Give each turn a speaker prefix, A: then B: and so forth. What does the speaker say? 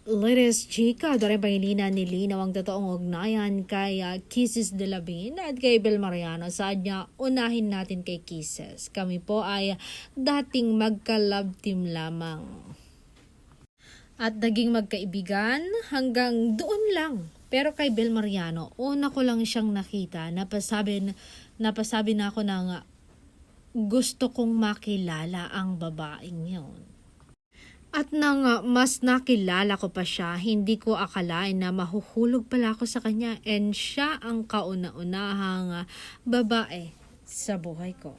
A: Latest chika, doon pangilina ni Linaw ang totoong ugnayan kay Kisses de la Bin at kay Bel Mariano. Saan niya unahin natin kay Kisses. Kami po ay dating magka-love team lamang. At naging magkaibigan hanggang doon lang. Pero kay Bel Mariano, una ko lang siyang nakita, napasabi na ako ng gusto kong makilala ang babaeng yun. At nang mas nakilala ko pa siya, hindi ko akalain na mahuhulog pala ako sa kanya and siya ang kauna-unahang babae sa buhay ko.